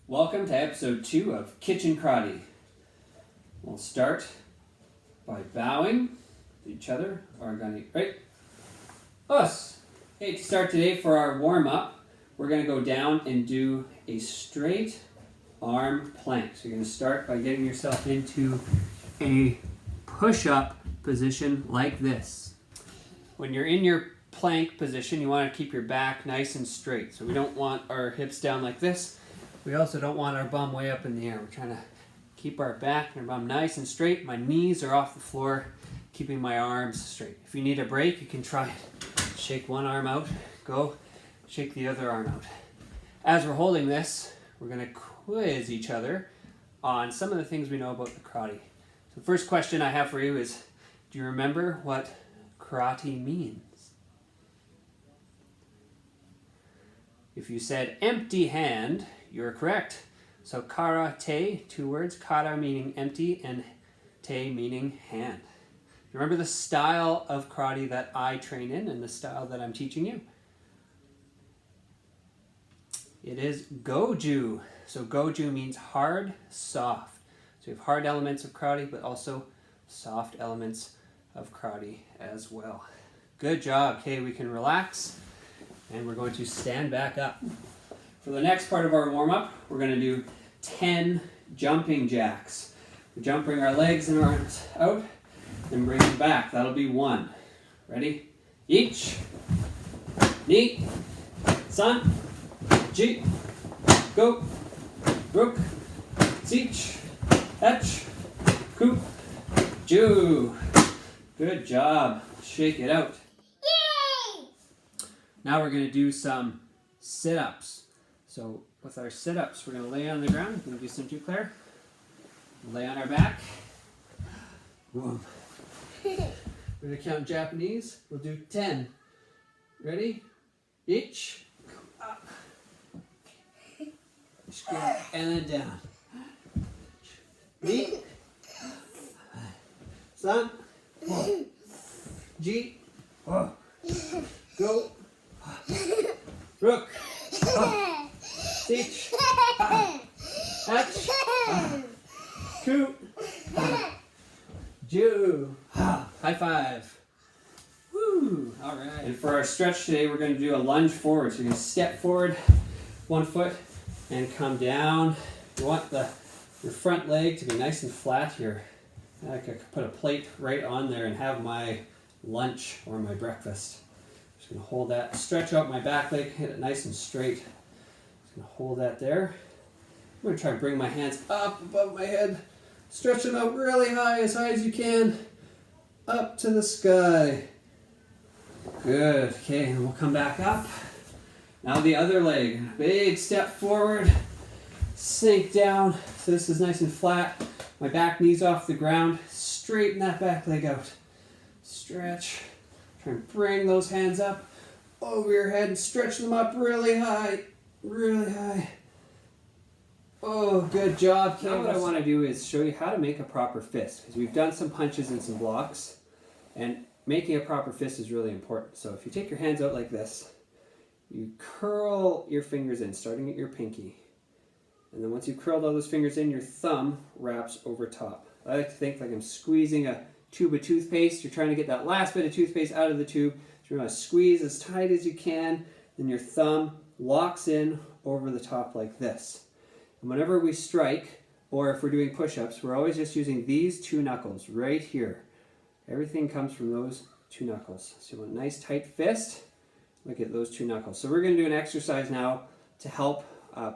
Welcome to episode 2 of Kitchen Karate. We'll start by bowing to each other. Right? Us. Okay, to start today for our warm-up, we're going to go down and do a straight arm plank. So you're going to start by getting yourself into a push-up position like this. When you're in your plank position, you want to keep your back nice and straight. So we don't want our hips down like this. We also don't want our bum way up in the air. We're trying to keep our back and our bum nice and straight. My knees are off the floor, keeping my arms straight. If you need a break, you can try it. Shake one arm out, go, shake the other arm out. As we're holding this, we're going to quiz each other on some of the things we know about the karate. So the first question I have for you is, do you remember what karate means? If you said empty hand, you're correct. So karate, 2 words, kara meaning empty and te meaning hand. Remember the style of karate that I train in and the style that I'm teaching you? It is goju. So goju means hard, soft. So you have hard elements of karate, but also soft elements of karate as well. Good job. Okay, we can relax and we're going to stand back up. For the next part of our warm-up, we're going to do 10 jumping jacks. We bring our legs and arms out, and bring them back. That'll be 1. Ready? Each. Ni. San. Ji. Go. Rook. Sich. Etch. Ku. Ju. Good job. Shake it out. Yay! Now we're going to do some sit-ups. So with our sit-ups, we're going to lay on the ground. We're going to do some too, Claire. Lay on our back. Boom. We're going to count Japanese. We'll do 10. Ready? Each. Go up. And then down. Ni. San. Ji. Go. Rook. Sich. Hatch. Ku. Ju. High five. Woo. All right. And for our stretch today, we're going to do a lunge forward. So you're going to step forward 1 foot and come down. You want your front leg to be nice and flat here. I could put a plate right on there and have my lunch or my breakfast. Just going to hold that, stretch out my back leg, hit it nice and straight. Just going to hold that there. I'm going to try to bring my hands up above my head. Stretch them out really high as you can. Up to the sky. Good. Okay, and we'll come back up. Now the other leg. Big step forward. Sink down. So this is nice and flat. My back knee's off the ground. Straighten that back leg out. Stretch. Try and bring those hands up over your head and stretch them up really high. Really high. Oh, good job. Now what I want to do is show you how to make a proper fist. Because we've done some punches and some blocks. And making a proper fist is really important. So if you take your hands out like this, you curl your fingers in, starting at your pinky. And then once you've curled all those fingers in, your thumb wraps over top. I like to think like I'm squeezing a tube of toothpaste. You're trying to get that last bit of toothpaste out of the tube. So you're going to squeeze as tight as you can. Then your thumb locks in over the top like this. And whenever we strike, or if we're doing push-ups, we're always just using these 2 knuckles right here. Everything comes from those 2 knuckles. So you want a nice tight fist. Look at those 2 knuckles. So we're going to do an exercise now to help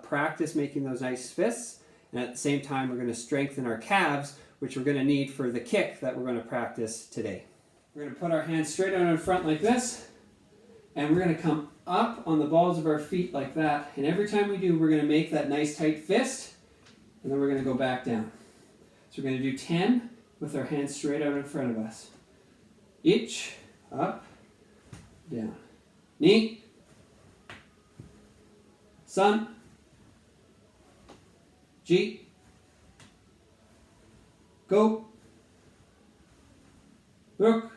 practice making those nice fists. And at the same time, we're going to strengthen our calves, which we're going to need for the kick that we're going to practice today. We're going to put our hands straight out in front like this. And we're going to come up on the balls of our feet like that. And every time we do, we're going to make that nice tight fist. And then we're going to go back down. So we're going to do 10 with our hands straight out in front of us. Each, up, down. Ni. San. Ji. Go. Rook.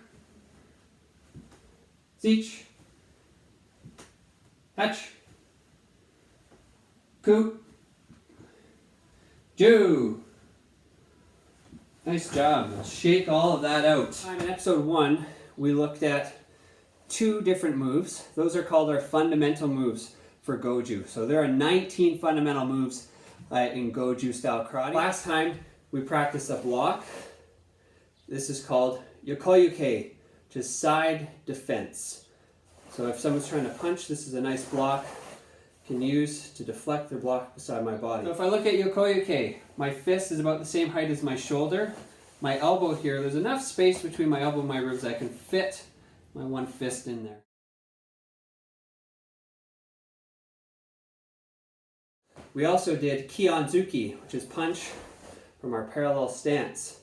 Sich. Hatch. Ku. Ju. Nice job. We'll shake all of that out. In episode 1, we looked at 2 different moves. Those are called our fundamental moves for Goju. So there are 19 fundamental moves in Goju style karate. Last time we practiced a block. This is called Yokoyuke, which is side defense. So if someone's trying to punch, this is a nice block can use to deflect their block beside my body. So if I look at Yokoyuke, my fist is about the same height as my shoulder. My elbow here, there's enough space between my elbow and my ribs I can fit my one fist in there. We also did Kihonzuki, which is punch from our parallel stance.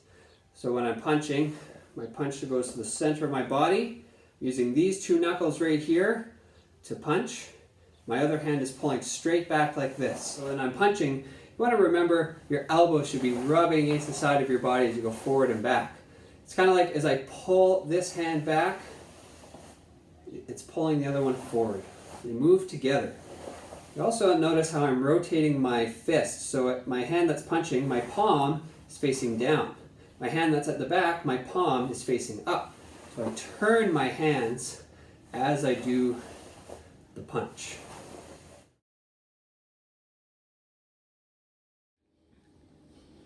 So when I'm punching, my punch goes to the center of my body, using these 2 knuckles right here to punch. My other hand is pulling straight back like this. So when I'm punching, you want to remember your elbow should be rubbing against the side of your body as you go forward and back. It's kind of like as I pull this hand back, it's pulling the other one forward. They move together. You also notice how I'm rotating my fist. So my hand that's punching, my palm is facing down. My hand that's at the back, my palm is facing up. So I turn my hands as I do the punch.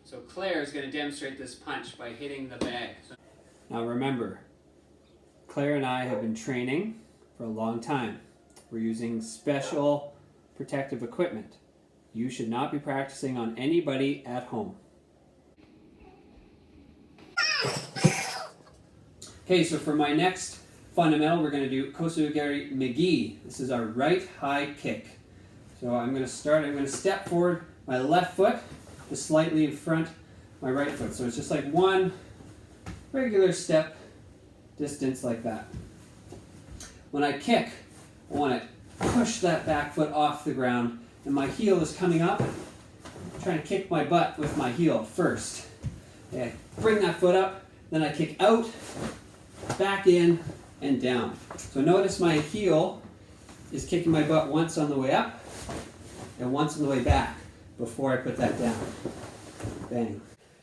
So Claire is going to demonstrate this punch by hitting the bag. Now remember, Claire and I have been training for a long time. We're using special protective equipment. You should not be practicing on anybody at home. Okay, so for my next fundamental, we're going to do Kosugari Migi. This is our right high kick. So I'm going to step forward my left foot, just slightly in front of my right foot. So it's just like one regular step distance like that. When I kick, I want to push that back foot off the ground, and my heel is coming up. I'm trying to kick my butt with my heel first. Okay, bring that foot up, then I kick out, back in, and down. So notice my heel is kicking my butt once on the way up and once on the way back before I put that down. Bang.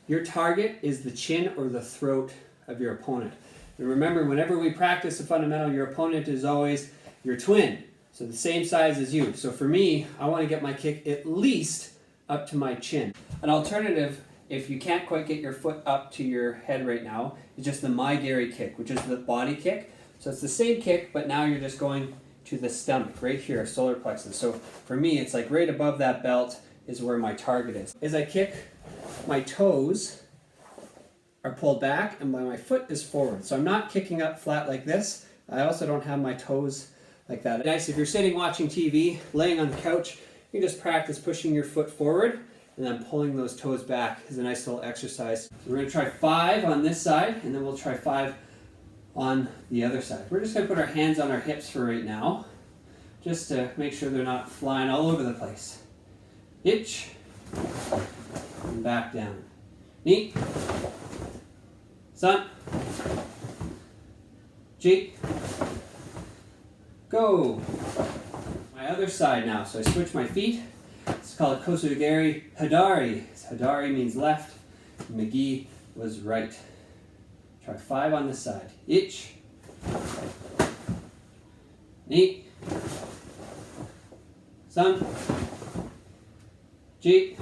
Your target is the chin or the throat of your opponent. And remember, whenever we practice a fundamental, your opponent is always your twin. So the same size as you. So for me, I want to get my kick at least up to my chin. An alternative, if you can't quite get your foot up to your head right now, is just the Maegiri kick, which is the body kick. So it's the same kick, but now you're just going to the stomach, right here, solar plexus. So for me, it's like right above that belt is where my target is. As I kick, my toes are pulled back and my foot is forward. So I'm not kicking up flat like this. I also don't have my toes like that. Nice, if you're sitting watching TV, laying on the couch, you can just practice pushing your foot forward and then pulling those toes back is a nice little exercise. So we're going to try 5 on this side, and then we'll try 5 on the other side. We're just going to put our hands on our hips for right now, just to make sure they're not flying all over the place. Itch, and back down. Knee, sun, G, go. My other side now. So I switch my feet. It's called Kosugari Hadari. Hadari means left. Migi was right. Try 5 on this side. Itch. Knee. Sun. G.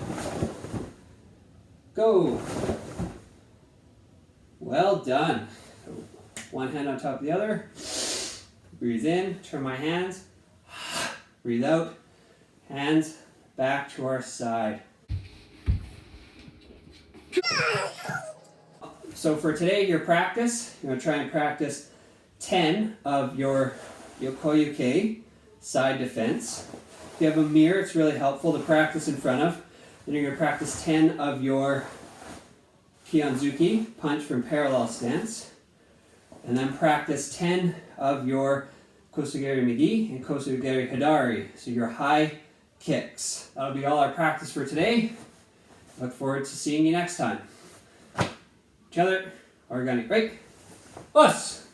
Go. Well done. So one hand on top of the other. Breathe in. Turn my hands. Breathe out. Hands back to our side. So for today, your practice, you're going to try and practice 10 of your Yokoyuke side defense. If you have a mirror, it's really helpful to practice in front of. Then you're going to practice 10 of your Kihonzuki, punch from parallel stance. And then practice 10 of your Kosugari Migi and Kosugari Hadari, so your high kicks. That'll be all our practice for today. Look forward to seeing you next time. Each other, organic break. Us!